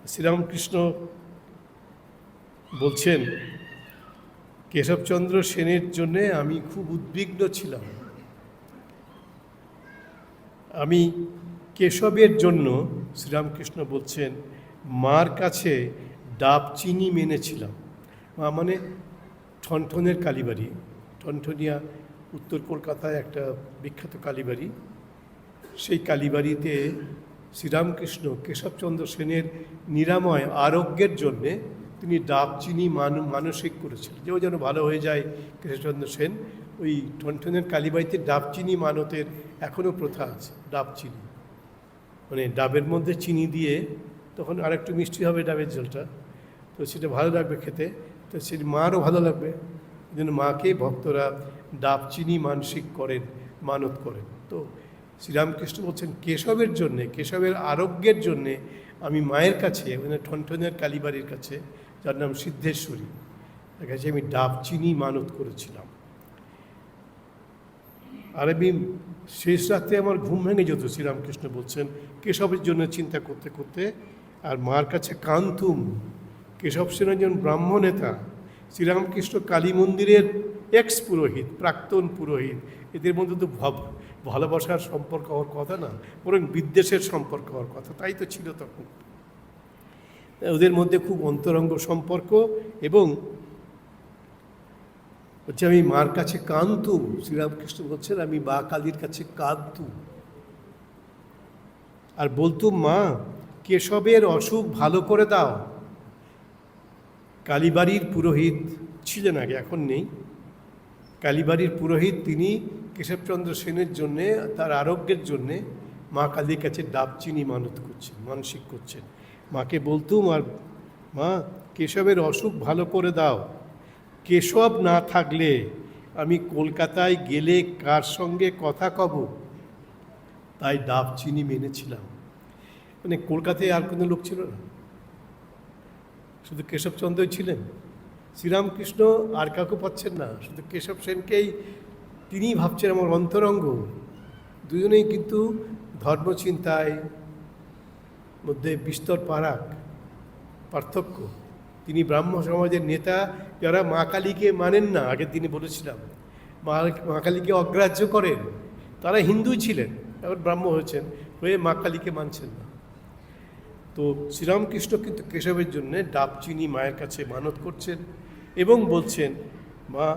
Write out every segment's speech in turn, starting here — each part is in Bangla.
শ্রীরামকৃষ্ণ বলছেন, কেশবচন্দ্র সেনের জন্যে আমি খুব উদ্বিগ্ন ছিলাম। আমি কেশবের জন্য, শ্রীরামকৃষ্ণ বলছেন, মার কাছে ডাব চিনি মেনেছিলাম। মা মানে ঠনঠনের কালীবাড়ি, ঠনঠনিয়া উত্তর কলকাতায় একটা বিখ্যাত কালীবাড়ি। সেই কালীবাড়িতে শ্রীরামকৃষ্ণ কেশবচন্দ্র সেনের নিরাময় আরোগ্যের জন্যে তিনি ডাব চিনি মানসিক করেছিলেন, যে ও যেন ভালো হয়ে যায় কেশবচন্দ্র সেন। ওই ঠনঠনের কালীবাড়িতে ডাব চিনি মানতের এখনও প্রথা আছে। ডাব চিনি মানে ডাবের মধ্যে চিনি দিয়ে, তখন আরেকটু মিষ্টি হবে ডাবের জলটা, তো সেটা ভালো লাগবে খেতে, তো সেটা মারও ভালো লাগবে। এই জন্য মাকে ভক্তরা ডাব চিনি মানসিক করেন, মানত করেন। তো শ্রীরামকৃষ্ণ বলছেন, কেশবের জন্যে, কেশবের আরোগ্যের জন্যে আমি মায়ের কাছে, মানে ঠনঠনের কালীবাড়ির কাছে, যার নাম সিদ্ধেশ্বরী, তার কাছে আমি ডাব চিনি মানত করেছিলাম। আর আমি শেষ রাতে আমার ঘুম ভেঙে যেত, শ্রীরামকৃষ্ণ বলছেন, কেশবের জন্য চিন্তা করতে করতে। আর মার কাছে কান্তুম। কেশব সেন একজন ব্রাহ্ম নেতা, শ্রীরামকৃষ্ণ কালী মন্দিরের এক্স পুরোহিত, প্রাক্তন পুরোহিত। এদের মধ্যে তো ভালোবাসার সম্পর্ক হওয়ার কথা না, বরং বিদ্বেষের সম্পর্ক হওয়ার কথা। তাই তো ছিল তখন। ওদের মধ্যে খুব অন্তরঙ্গ সম্পর্ক। এবং হচ্ছে আমি মার কাছে কাঁদতু, শ্রীরামকৃষ্ণ বলছেন, আমি মা কালীর কাছে কাঁদতু আর বলতুম, মা কেশবের অসুখ ভালো করে দাও। কালীবাড়ির পুরোহিত ছিলেন আগে, এখন নেই। কালীবাড়ির পুরোহিত তিনি কেশবচন্দ্র সেনের জন্যে, তার আরোগ্যের জন্যে মা কালীর কাছে ডাব চিনি মানত করছেন, মানসিক করছেন। মাকে বলতুম, আর মা কেশবের অসুখ ভালো করে দাও। কেশব না থাকলে আমি কলকাতায় গেলে কার সঙ্গে কথা কব, তাই ডাব চিনি মেনেছিলাম। মানে কলকাতায় আর কোনো লোক ছিল না, শুধু কেশবচন্দ্রই ছিলেন। শ্রীরামকৃষ্ণ আর কাউকে পাচ্ছেন না, শুধু কেশব সেনকেই তিনিই ভাবছেন আমার অন্তরঙ্গ। দুজনেই কিন্তু ধর্মচিন্তায় মধ্যে বিস্তর পার্থক্য। তিনি ব্রাহ্ম সমাজের নেতা, যারা মা কালীকে মানেন না, আগের দিনে বলেছিলাম, মা কালীকে অগ্রাহ্য করেন। তারা হিন্দুই ছিলেন, এখন ব্রাহ্ম হয়েছেন, হয়ে মা কালীকে মানছেন না। তো শ্রীরামকৃষ্ণ কিন্তু কেশবের জন্যে ডাব চিনি মায়ের কাছে মানত করছেন এবং বলছেন, মা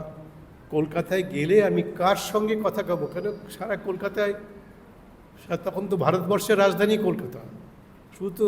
কলকাতায় গেলে আমি কার সঙ্গে কথা কব, কেন সারা কলকাতায়, তখন তো ভারতবর্ষের রাজধানী কলকাতা, শুধু তো